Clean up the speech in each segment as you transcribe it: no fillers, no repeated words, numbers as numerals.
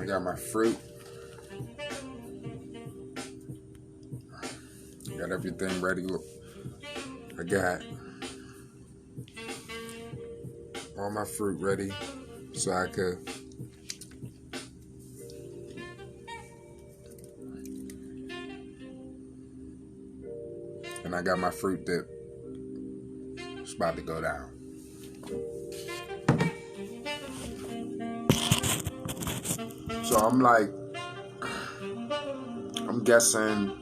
got my fruit. Got everything ready. I got all my fruit ready so I could and I got my fruit dip. It's about to go down. So I'm like, I'm guessing,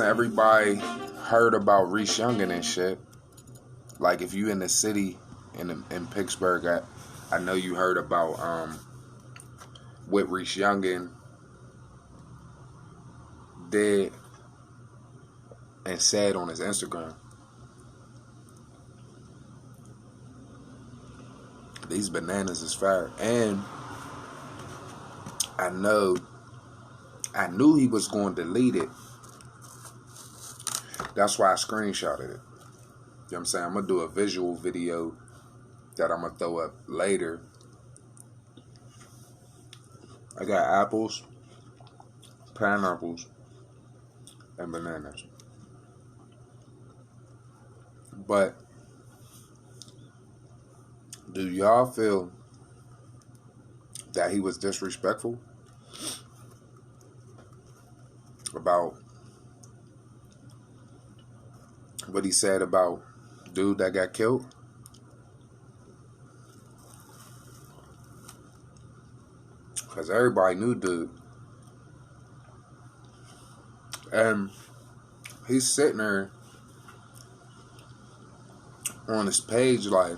everybody heard about Reese Youngn and shit. Like, if you in the city, in Pittsburgh, I know you heard about what Reese Youngn did and said on his Instagram. These bananas is fire. And I knew he was going to delete it. That's why I screenshotted it. You know what I'm saying? I'm going to do a visual video that I'm going to throw up later. I got apples, pineapples, and bananas. But do y'all feel that he was disrespectful about what he said about dude that got killed? Because everybody knew dude. And he's sitting there on his page like,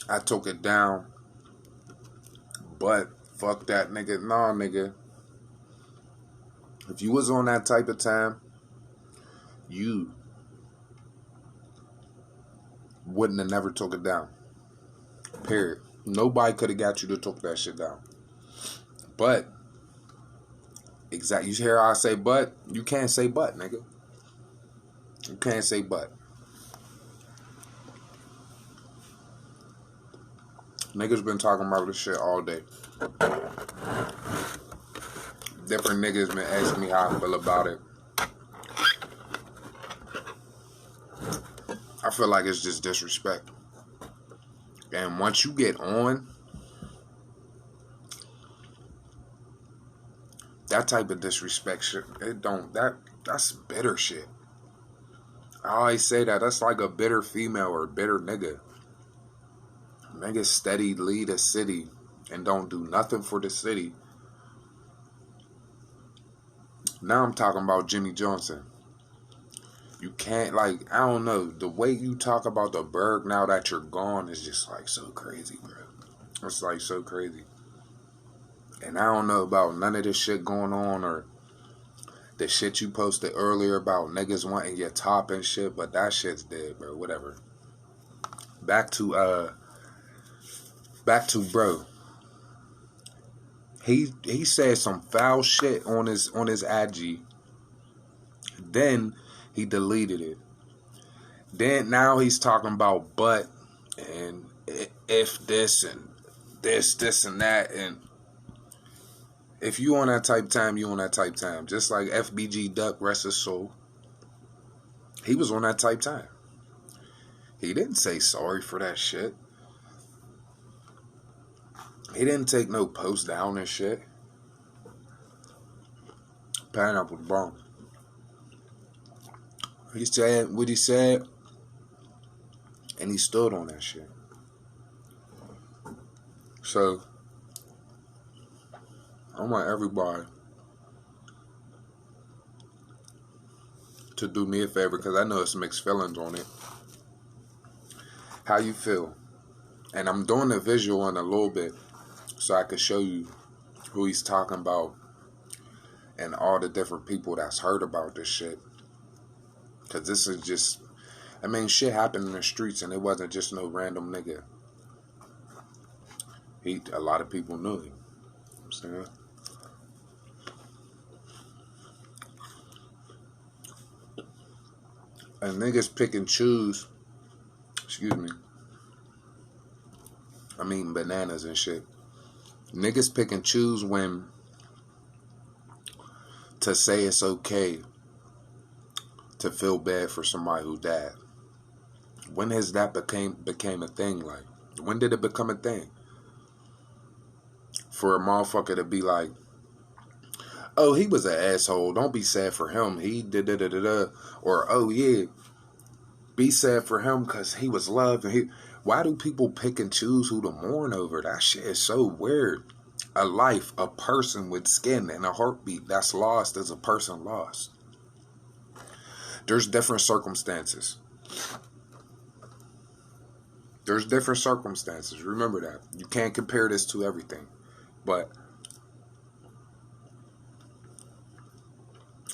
I took it down, but fuck that nigga. Nah, nigga. If you was on that type of time, you wouldn't have never took it down. Period. Nobody could have got you to took that shit down. But, you hear how I say but? You can't say but, nigga. You can't say but. Niggas been talking about this shit all day. Different niggas been asking me how I feel about it. I feel like it's just disrespect. And once you get on, that type of disrespect shit, that's bitter shit. I always say that's like a bitter female or a bitter nigga. Niggas steady lead a city and don't do nothing for the city. Now I'm talking about Jimmy Johnson. You can't, like, I don't know. The way you talk about the Berg now that you're gone is just, like, so crazy, bro. It's, like, so crazy. And I don't know about none of this shit going on or the shit you posted earlier about niggas wanting your top and shit, but that shit's dead, bro. Whatever. Back to bro. He said some foul shit on his IG. Then he deleted it. Then now he's talking about but and if this and this and that. And if you on that type time, you on that type time. Just like FBG Duck, rest his soul. He was on that type time. He didn't say sorry for that shit. He didn't take no post down and shit. Pineapple bomb. He said what he said, and he stood on that shit. So, I want everybody to do me a favor, because I know it's mixed feelings on it. How you feel? And I'm doing the visual in a little bit so I can show you who he's talking about and all the different people that's heard about this shit. Because this is just, I mean, shit happened in the streets and it wasn't just no random nigga. A lot of people knew him. You know what I'm saying? And niggas pick and choose Excuse me. I'm eating bananas and shit. Niggas pick and choose when to say it's okay to feel bad for somebody who died. When has that became a thing? Like, when did it become a thing? For a motherfucker to be like, oh, he was an asshole, don't be sad for him, he did da da da da. Or, oh yeah, be sad for him because he was loved. And why do people pick and choose who to mourn over? That shit is so weird. A life, a person with skin and a heartbeat that's lost is a person lost. There's different circumstances. There's different circumstances. Remember that. You can't compare this to everything. But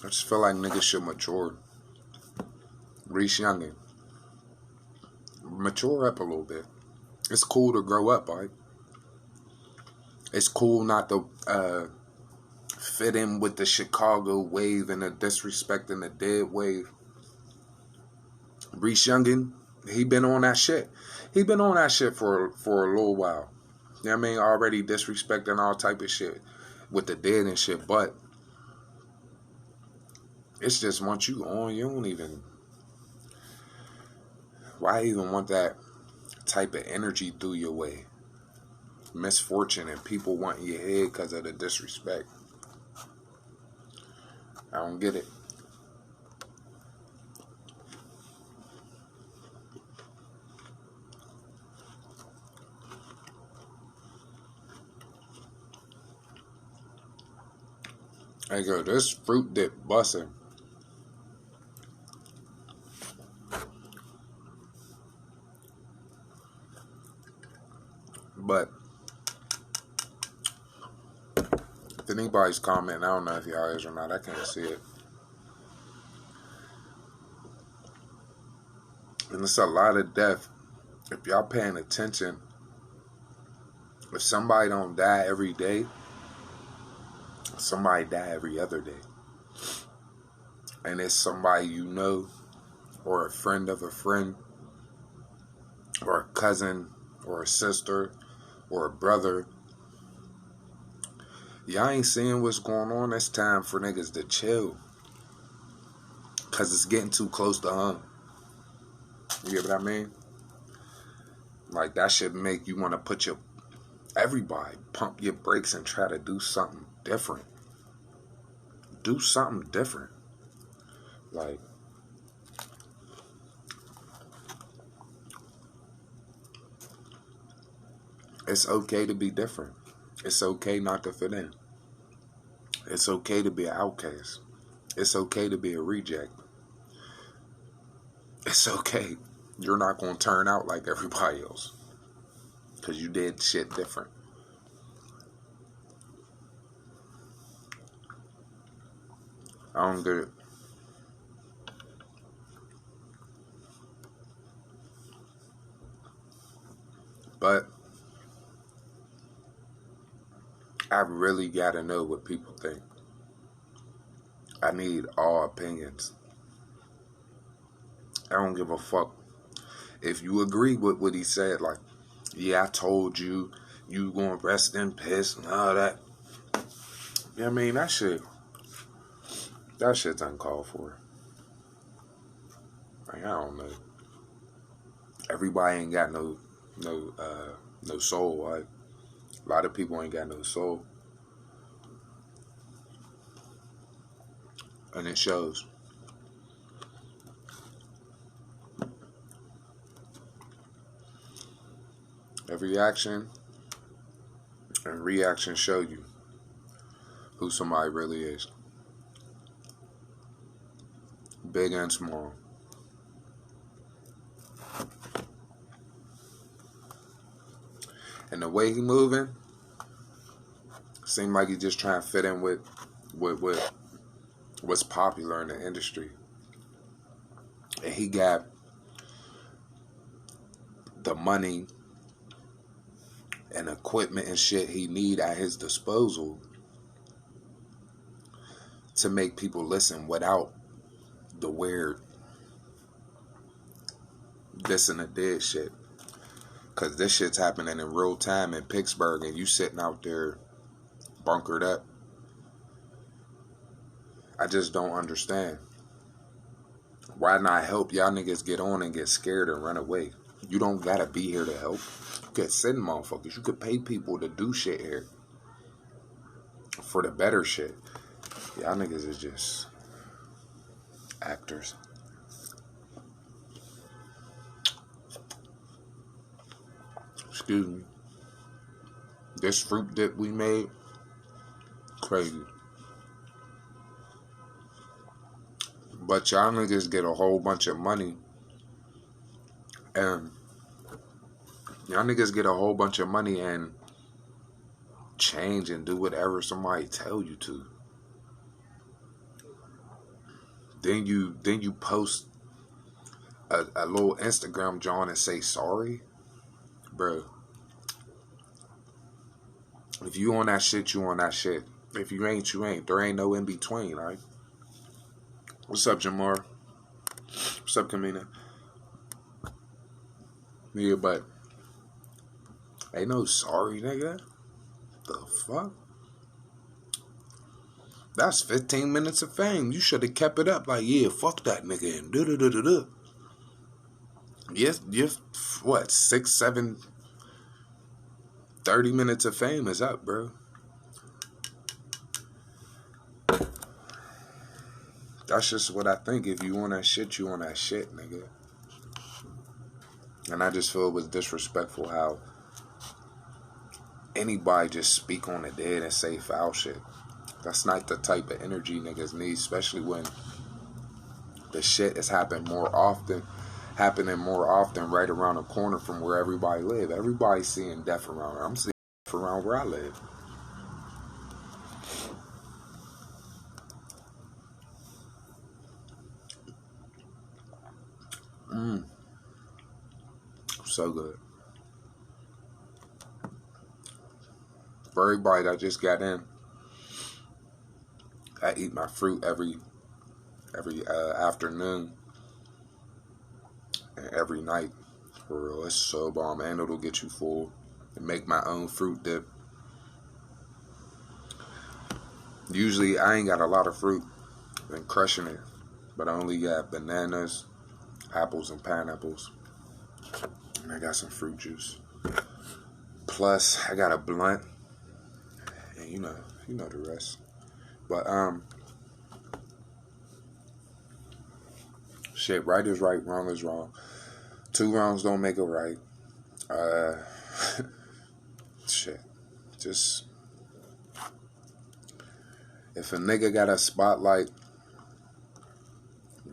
I just feel like niggas should mature. Reese Youngn. Mature up a little bit. It's cool to grow up, right? It's cool not to fit in with the Chicago wave and the disrespect and the dead wave. Reese Youngn, he been on that shit. He been on that shit for a little while. You know what I mean? Already disrespecting all type of shit with the dead and shit. But it's just once you on, you don't even... Why even want that type of energy through your way? Misfortune and people wanting your head because of the disrespect. I don't get it. Hey, go, this fruit dip busting. But if anybody's commenting, I don't know if y'all is or not. I can't see it. And it's a lot of death. If y'all paying attention, if somebody don't die every day, somebody die every other day. And it's somebody you know, or a friend of a friend, or a cousin, or a sister, or a brother. Y'all ain't seeing what's going on. It's time for niggas to chill. Because it's getting too close to home. You get what I mean? Like, that should make you want to put everybody, pump your brakes and try to do something different. Do something different. Like, it's okay to be different. It's okay not to fit in. It's okay to be an outcast. It's okay to be a reject. It's okay. You're not going to turn out like everybody else. Because you did shit different. I don't get it. But I really got to know what people think. I need all opinions. I don't give a fuck. If you agree with what he said, like, yeah, I told you, you gonna rest in piss and all that. Yeah, I mean, that shit's uncalled for. Like, I don't know. Everybody ain't got no soul, right? A lot of people ain't got no soul. And it shows. Every action and reaction show you who somebody really is. Big and small. And the way he moving, seemed like he just trying to fit in with what's popular in the industry. And he got the money and equipment and shit he need at his disposal to make people listen without the weird this and the dead shit. Because this shit's happening in real time in Pittsburgh, and you sitting out there bunkered up. I just don't understand. Why not help y'all niggas get on and get scared and run away? You don't gotta be here to help. You could send motherfuckers. You could pay people to do shit here. For the better shit. Y'all niggas is just actors. Excuse me. This fruit dip we made, crazy. But y'all niggas get a whole bunch of money. And y'all niggas get a whole bunch of money and change and do whatever somebody tell you to. Then you post a little Instagram joint and say sorry. Bro. If you on that shit, you on that shit. If you ain't, you ain't. There ain't no in between, right? What's up, Jamar? What's up, Kamina? Yeah, but ain't no sorry, nigga. The fuck? That's 15 minutes of fame. You should have kept it up. Like, yeah, fuck that nigga and da-da-da-da-da. Yes, what, 6, 7, 30 minutes of fame is up, bro. That's just what I think. If you on that shit, you on that shit, nigga. And I just feel it was disrespectful how anybody just speak on the dead and say foul shit. That's not the type of energy niggas need, especially when the shit is happening more often right around the corner from where everybody live. Everybody's seeing death around here. I'm seeing death around where I live. So good. For everybody that just got in, I eat my fruit every afternoon and every night. For real, it's so bomb, and it'll get you full. And make my own fruit dip. Usually, I ain't got a lot of fruit. Been crushing it, but I only got bananas, apples, and pineapples. And I got some fruit juice. Plus, I got a blunt, and you know the rest. But shit, right is right, wrong is wrong. 2 wrongs don't make a right. Shit, just if a nigga got a spotlight,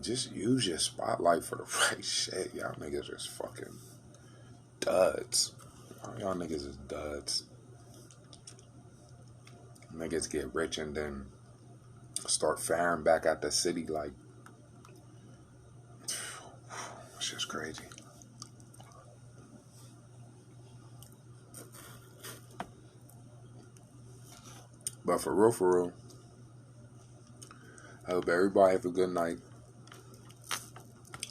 just use your spotlight for the right shit. Y'all niggas is fucking duds. Y'all niggas is duds. Niggas get rich and then start firing back at the city like, it's just crazy. But for real, I hope everybody have a good night.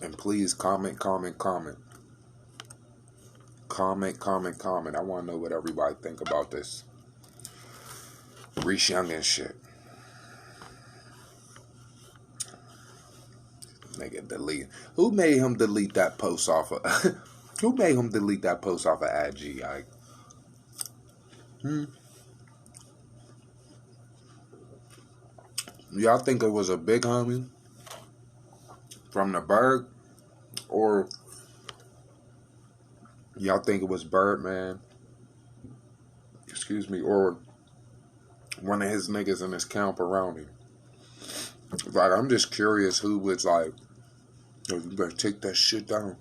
And please comment. Comment. I want to know what everybody think about this Reese Youngn shit. Nigga delete. Who made him delete that post off of Who made him delete that post off of IG? Like, Y'all think it was a big homie from the Berg? Or y'all think it was Birdman? Excuse me, or one of his niggas in his camp around him? Like, I'm just curious who was like, yo, you better take that shit down.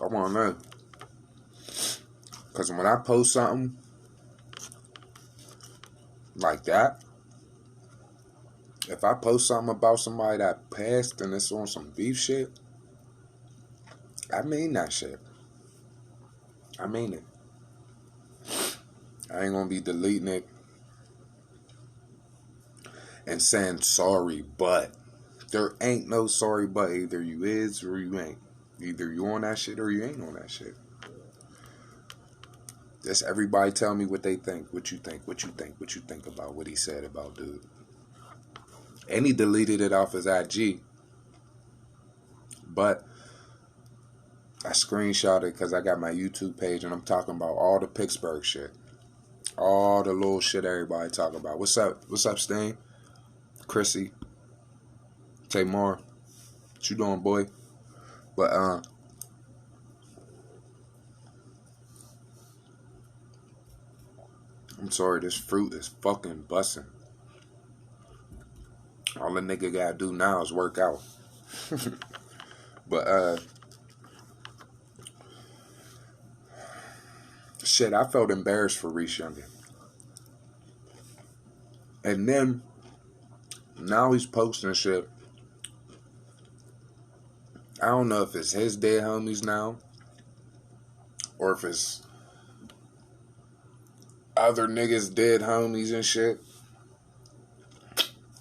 I want to know. Because when I post something like that, if I post something about somebody that passed and it's on some beef shit, I mean that shit. I mean it. I ain't gonna be deleting it and saying sorry, but There ain't no sorry but. Either you is or you ain't. Either you on that shit or you ain't on that shit. Just everybody tell me what they think. What you think. What you think. What you think about what he said about dude. And he deleted it off his IG. But I screenshot it because I got my YouTube page and I'm talking about all the Pittsburgh shit. All the little shit everybody talking about. What's up? What's up, Stain? Chrissy. Tamar. What you doing, boy? But, I'm sorry, this fruit is fucking busting. All the nigga gotta do now is work out. But, shit, I felt embarrassed for Reese Youngn. And then, now he's posting shit. I don't know if it's his dead homies now, or if it's other niggas dead homies and shit.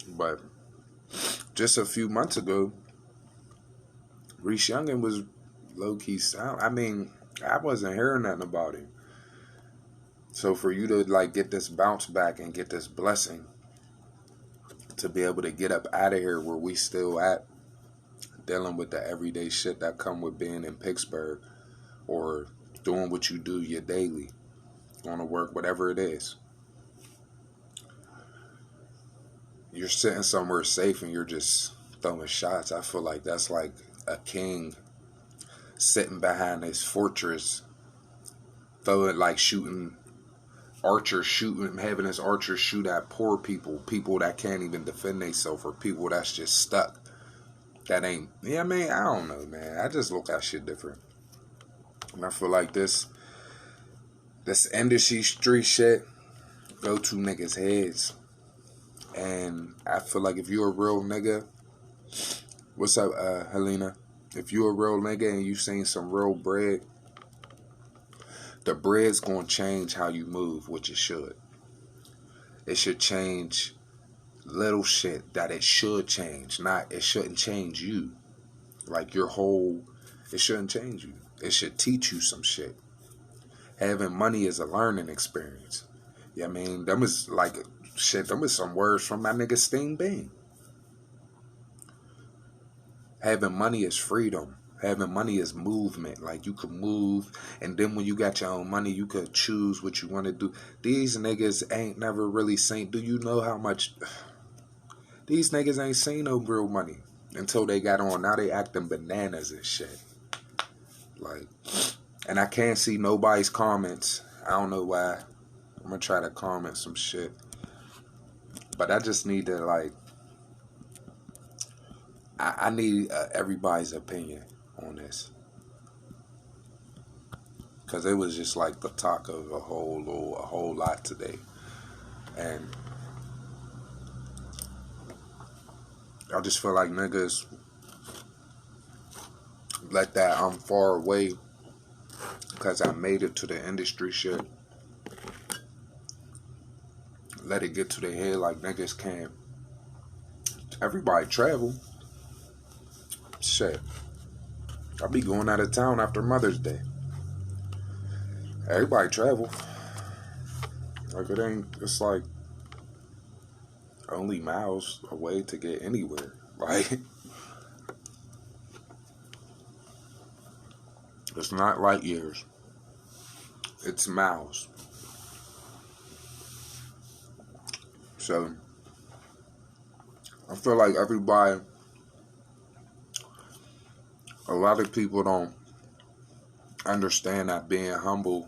But just a few months ago, Reese Youngn was low-key sound. I mean, I wasn't hearing nothing about him. So for you to like get this bounce back and get this blessing to be able to get up out of here where we still at, dealing with the everyday shit that come with being in Pittsburgh or doing what you do your daily, going to work, whatever it is. You're sitting somewhere safe and you're just throwing shots. I feel like that's like a king sitting behind his fortress, throwing like shooting archers, having his archers shoot at poor people that can't even defend themselves, or people that's just stuck. That ain't, yeah, I mean, I don't know, man. I just look at shit different. And I feel like this industry street shit go to niggas' heads. And I feel like if you're a real nigga, what's up, Helena? If you're a real nigga and you seen some real bread, the bread's gonna change how you move, which it should. It should change little shit that it should change. It shouldn't change you. Like your whole, it shouldn't change you. It should teach you some shit. Having money is a learning experience. Yeah, I mean, them is like shit. Them is some words from my nigga Steen Bean. Having money is freedom. Having money is movement. Like you could move, and then when you got your own money, you could choose what you want to do. These niggas ain't never really seen. Do you know how much? These niggas ain't seen no real money until they got on. Now they acting bananas and shit. Like, and I can't see nobody's comments. I don't know why. I'm gonna try to comment some shit, but I just need to like. I need everybody's opinion on this, cause it was just like the talk of a whole lot today, and I just feel like niggas let that I'm far away because I made it to the industry shit. Let it get to their head like niggas can't. Everybody travel. Shit. I'll be going out of town after Mother's Day. Everybody travel. Like it ain't, it's like only miles away to get anywhere. Like, it's not light years. It's miles. So, I feel like everybody, a lot of people don't understand that being humble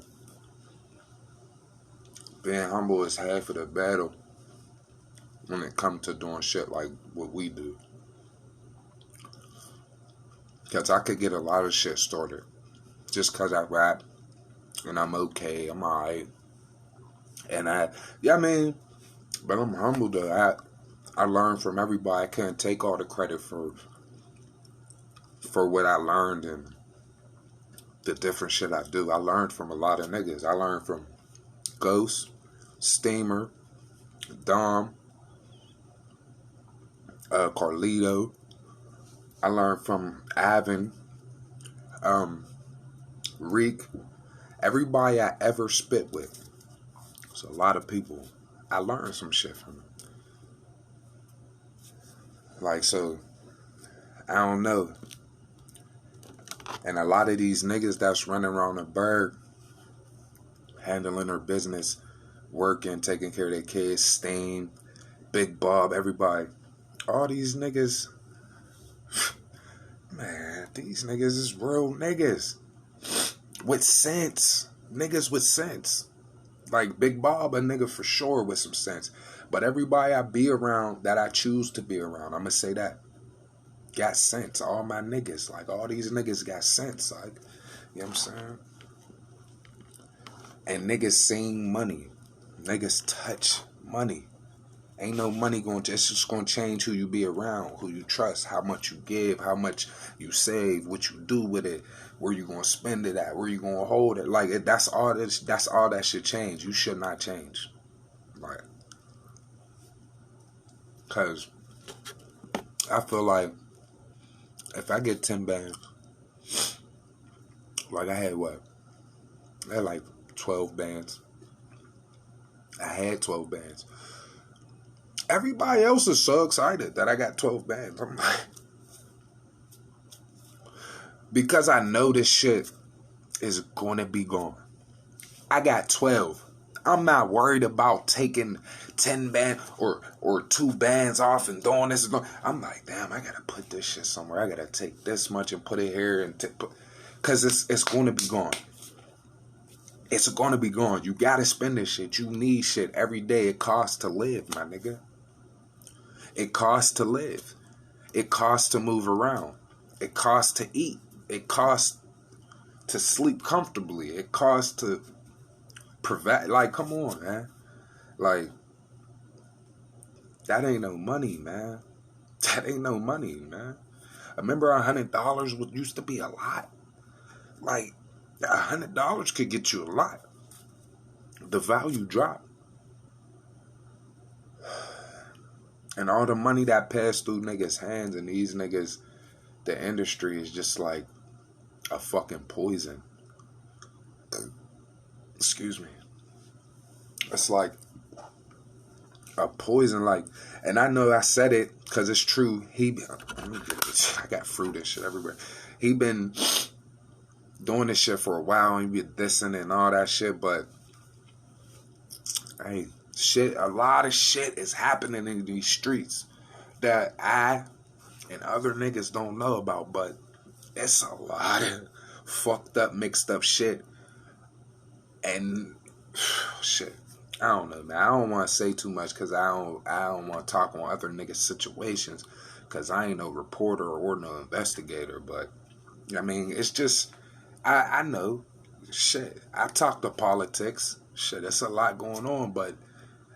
is half of the battle when it comes to doing shit like what we do. Because I could get a lot of shit started just because I rap and I'm okay, I'm alright. And but I'm humble though. I learned from everybody. I can't take all the credit for what I learned and the different shit I do. I learned from a lot of niggas. I learned from Ghost, Steamer, Dom, Carlito, I learned from Avin, Reek, everybody I ever spit with. So a lot of people, I learned some shit from them. Like, so, I don't know. And a lot of these niggas that's running around the burg, handling their business, working, taking care of their kids, Stain, Big Bob, everybody. All these niggas, man, these niggas is real niggas. With sense. Niggas with sense. Like Big Bob, a nigga for sure with some sense. But everybody I be around that I choose to be around, I'm going to say that, got sense. All my niggas, like all these niggas got sense. Like, you know what I'm saying? And niggas seen money. Niggas touch money. Ain't no money going to, it's just going to change who you be around, who you trust, how much you give, how much you save, what you do with it, where you going to spend it at, where you going to hold it. Like, that's all that should change. You should not change. Like, because I feel like if I get 10 bands, like I had what? I had like 12 bands. I had 12 bands. Everybody else is so excited that I got 12 bands. I'm like, because I know this shit is going to be gone. I got 12. I'm not worried about taking 10 bands or 2 bands off and doing this. I'm like, damn, I got to put this shit somewhere. I got to take this much and put it here. Because it's going to be gone. It's going to be gone. You got to spend this shit. You need shit every day. It costs to live, my nigga. It costs to live. It costs to move around. It costs to eat. It costs to sleep comfortably. It costs to provide. Like, come on, man. Like, that ain't no money, man. That ain't no money, man. I remember $100 used to be a lot. Like, $100 could get you a lot. The value dropped. And all the money that passed through niggas' hands, and these niggas, the industry is just like a fucking poison. Excuse me. It's like a poison, like, and I know I said it because it's true. Let me get this. I got fruit and shit everywhere. He been doing this shit for a while, and he be dissing and all that shit, but hey, a lot of shit is happening in these streets that I and other niggas don't know about, but it's a lot of fucked up, mixed up shit. And shit, I don't know, man. I don't want to say too much because I don't want to talk on other niggas' situations because I ain't no reporter or no investigator. But I mean, it's just I know shit. I talk to politics. Shit, there's a lot going on, but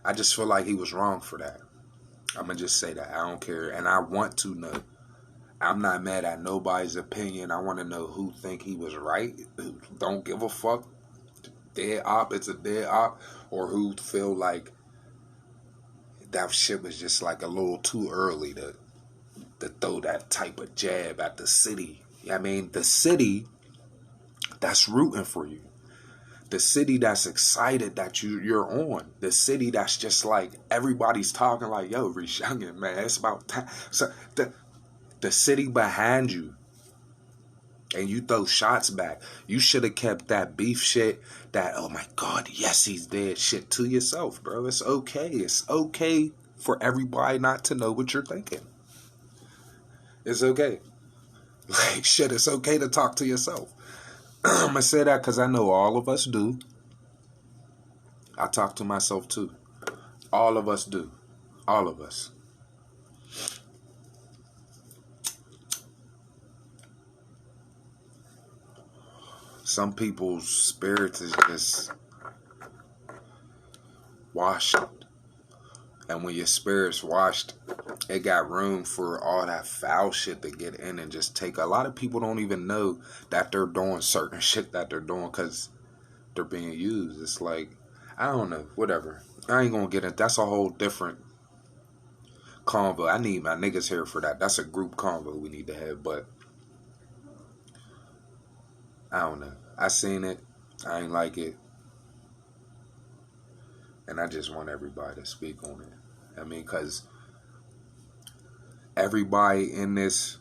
I just feel like he was wrong for that. I'm going to just say that. I don't care. And I want to know. I'm not mad at nobody's opinion. I want to know who think he was right, who don't give a fuck. Dead op, it's a dead op. Or who feel like that shit was just like a little too early to throw that type of jab at the city. I mean, the city that's rooting for you. The city that's excited that you're on. The city that's just like, everybody's talking like, yo, Reese Youngn, man, it's about time. So the city behind you, and you throw shots back. You should have kept that beef shit, that, oh my God, yes, he's dead shit to yourself, bro. It's okay. It's okay for everybody not to know what you're thinking. It's okay. Like, shit, it's okay to talk to yourself. I'm going to say that because I know all of us do. I talk to myself too. All of us do. All of us. Some people's spirits is just washed. And when your spirit's washed, it got room for all that foul shit to get in and just take. A lot of people don't even know that they're doing certain shit that they're doing because they're being used. It's like, I don't know, whatever. I ain't gonna get it. That's a whole different convo. I need my niggas here for that. That's a group convo we need to have. But I don't know. I seen it. I ain't like it. And I just want everybody to speak on it. I mean, because everybody in this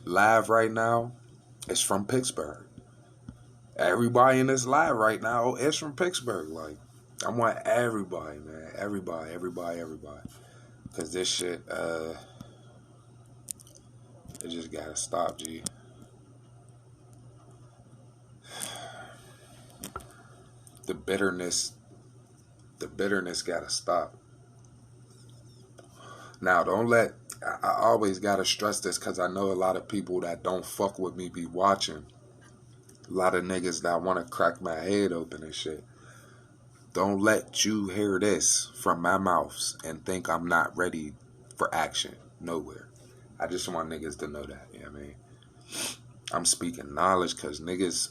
live right now is from Pittsburgh. Everybody in this live right now is from Pittsburgh. Like, I want everybody, man. Everybody. Because this shit, it just gotta stop, G. The bitterness gotta stop. Now, I always gotta stress this because I know a lot of people that don't fuck with me be watching. A lot of niggas that want to crack my head open and shit. Don't let you hear this from my mouth and think I'm not ready for action nowhere. I just want niggas to know that, you know what I mean? I'm speaking knowledge because niggas,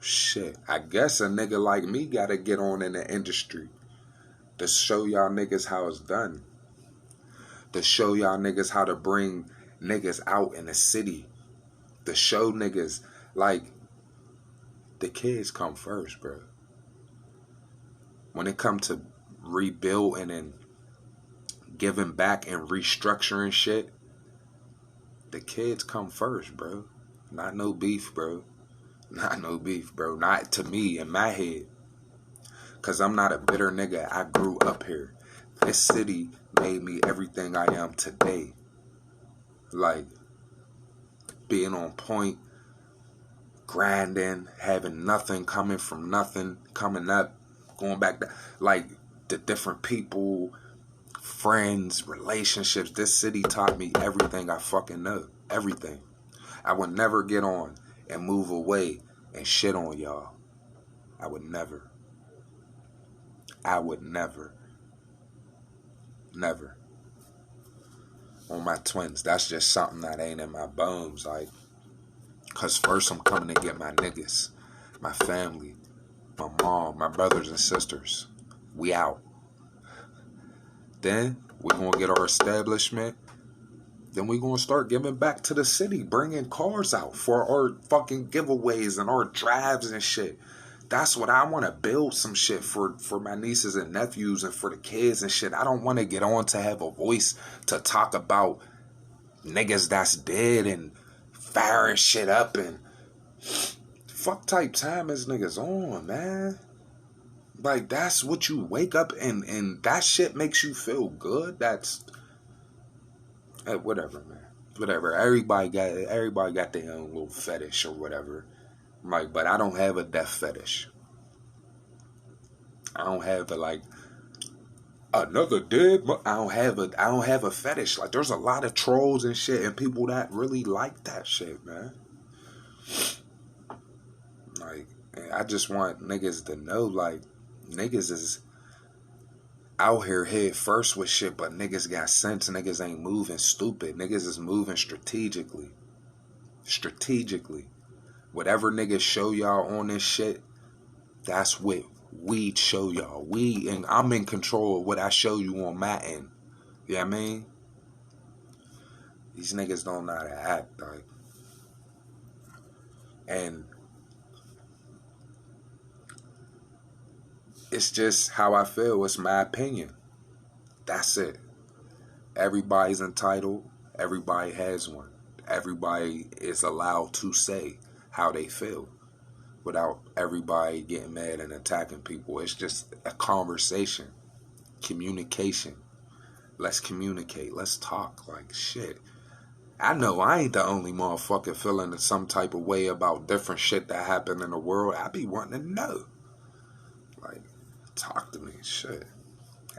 shit, I guess a nigga like me gotta get on in the industry to show y'all niggas how it's done. To show y'all niggas how to bring niggas out in the city. To show niggas, like, the kids come first, bro. When it comes to rebuilding and giving back and restructuring shit, the kids come first, bro. Not no beef, bro. Not no beef, bro. Not to me, in my head. Because I'm not a bitter nigga. I grew up here. This city made me everything I am today. Like, being on point, grinding, having nothing, coming from nothing, coming up, going back to, like, the different people, friends, relationships. This city taught me everything I fucking know. Everything. I would never get on and move away and shit on y'all. I would never. Never. On my twins. That's just something that ain't in my bones. Like, because first I'm coming to get my niggas, my family, my mom, my brothers and sisters. We out. Then we're going to get our establishment. Then we're going to start giving back to the city, bringing cars out for our fucking giveaways and our drives and shit. That's what I want to build, some shit for my nieces and nephews and for the kids and shit. I don't want to get on to have a voice to talk about niggas that's dead and firing shit up and fuck type time is niggas on, man. Like, that's what you wake up and that shit makes you feel good. That's whatever, man. Whatever. Everybody got their own little fetish or whatever. Like, but I don't have a death fetish. I don't have a, like, another dead. I don't have a fetish. Like, there's a lot of trolls and shit and people that really like that shit, man. Like, I just want niggas to know, like, niggas is out here head first with shit, but niggas got sense. Niggas ain't moving stupid. Niggas is moving strategically. Whatever niggas show y'all on this shit, that's what we show y'all. And I'm in control of what I show you on my end. You know what I mean? These niggas don't know how to act, like. And it's just how I feel. It's my opinion. That's it. Everybody's entitled. Everybody has one. Everybody is allowed to say how they feel without everybody getting mad and attacking people. It's just a conversation. Communication. Let's communicate. Let's talk. Like, shit. I know I ain't the only motherfucker feeling some type of way about different shit that happened in the world. I be wanting to know. Like, talk to me. Shit.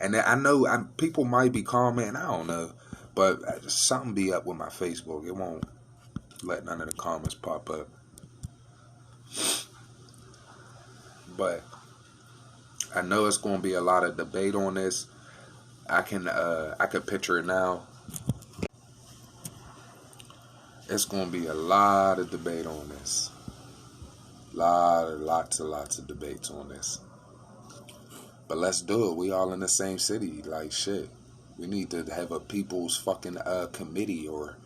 And I know people might be commenting. I don't know. But something be up with my Facebook. It won't let none of the comments pop up. But I know it's going to be a lot of debate on this. I could picture it now. It's going to be a lot of debate on this. Lots of debates on this. But let's do it. We all in the same city. Like, shit. We need to have a people's fucking committee or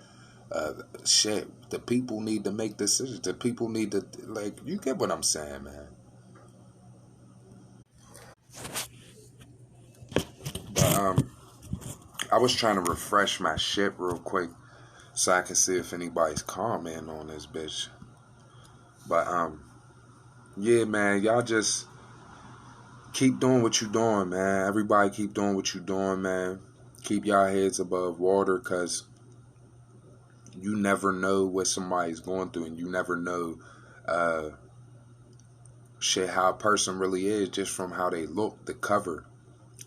shit. The people need to make decisions. The people need to, like, you get what I'm saying, man. But I was trying to refresh my shit real quick so I can see if anybody's commenting on this bitch. But yeah, man, y'all just keep doing what you doing, man. Everybody keep doing what you doing, man. Keep y'all heads above water, cause you never know what somebody's going through, and you never know shit how a person really is just from how they look, the cover.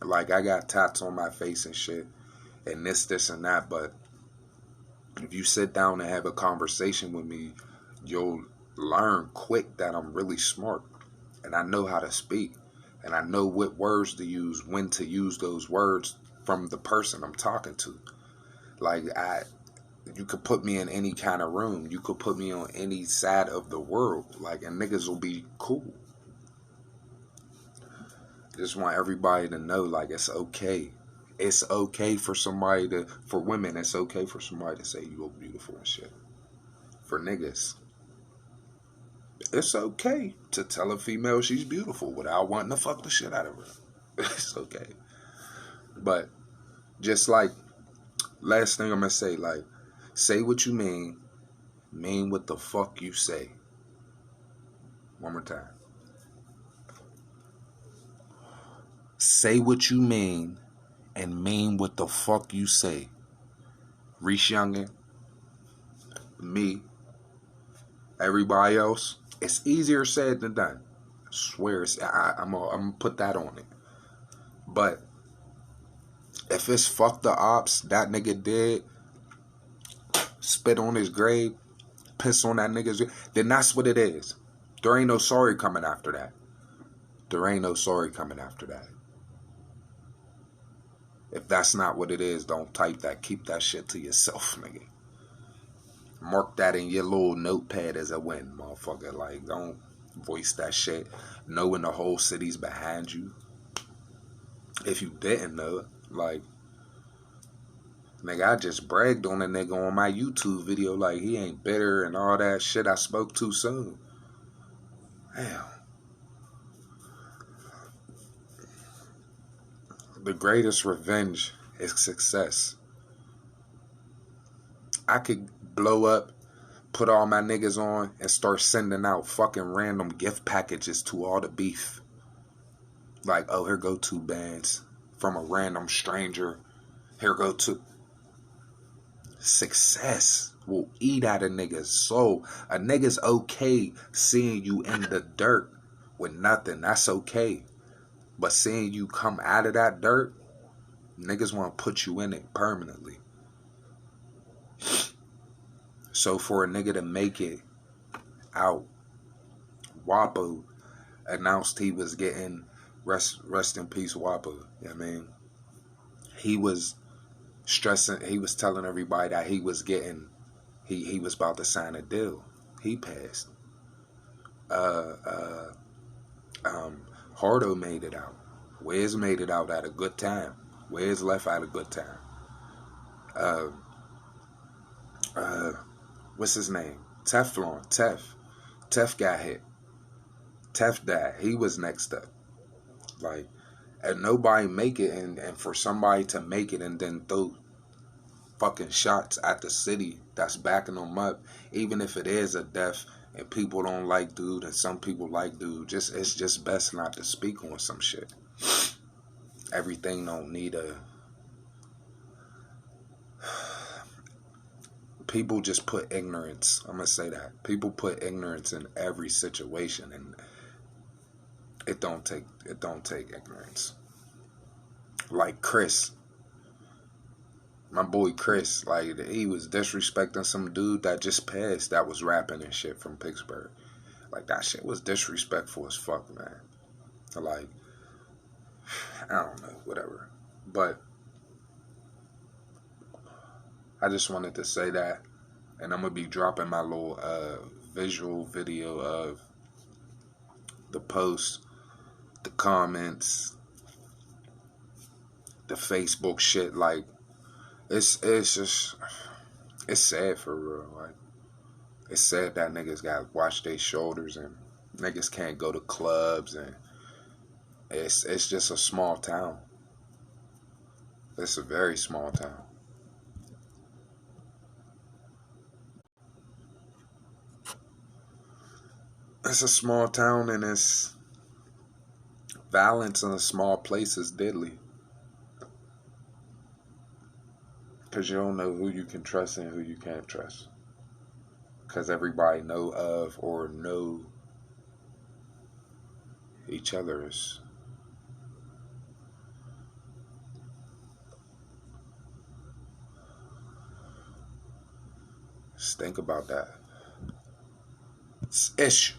Like, I got tats on my face and shit, and this and that, but if you sit down and have a conversation with me, you'll learn quick that I'm really smart, and I know how to speak, and I know what words to use, when to use those words from the person I'm talking to. Like, you could put me in any kind of room. You could put me on any side of the world. Like, and niggas will be cool. Just want everybody to know, like, it's okay. It's okay for somebody to, for women, it's okay for somebody to say you look beautiful and shit. For niggas, it's okay to tell a female she's beautiful without wanting to fuck the shit out of her. It's okay. But just like, last thing I'm gonna say, like, say what you mean what the fuck you say. One more time. Say what you mean and mean what the fuck you say. Reese Youngn, me, everybody else. It's easier said than done. I swear, I'm gonna put that on it. But if it's fuck the ops, that nigga did, spit on his grave, piss on that nigga's grave, then that's what it is. There ain't no sorry coming after that. There ain't no sorry coming after that. If that's not what it is, don't type that. Keep that shit to yourself, nigga. Mark that in your little notepad as a win, motherfucker. Like, don't voice that shit knowing the whole city's behind you. If you didn't know, like, nigga, I just bragged on a nigga on my YouTube video like he ain't bitter and all that shit. I spoke too soon. Damn. The greatest revenge is success. I could blow up, put all my niggas on, and start sending out fucking random gift packages to all the beef. Like, oh, here go 2 bands from a random stranger. Here go 2. Success will eat out a nigga's soul. A nigga's okay seeing you in the dirt with nothing. That's okay. But seeing you come out of that dirt, niggas want to put you in it permanently. So for a nigga to make it out, Wapo announced he was getting, rest in peace, Wapo. You know what I mean? He was stressing, he was telling everybody that he was getting, he was about to sign a deal. He passed. Hardo made it out. Wiz made it out at a good time. Wiz left at a good time. What's his name? Teflon. Tef got hit. Tef died. He was next up. Like, and nobody make it, and for somebody to make it and then throw fucking shots at the city that's backing them up, even if it is a death and people don't like dude and some people like dude, it's just best not to speak on some shit. Everything don't need a... People just put ignorance. I'm gonna say that. People put ignorance in every situation, and it don't take ignorance. Like Chris. My boy Chris, like, he was disrespecting some dude that just passed that was rapping and shit from Pittsburgh. Like, that shit was disrespectful as fuck, man. Like, I don't know, whatever. But I just wanted to say that, and I'm going to be dropping my little visual video of the post, the comments, the Facebook shit. Like, it's just, it's sad for real. Like, it's sad that niggas got to watch their shoulders and niggas can't go to clubs, and it's just a small town. It's a very small town. It's a small town, and it's violence in a small place is deadly. Because you don't know who you can trust and who you can't trust. Because everybody know of or know each other's. Just think about that. It's issue.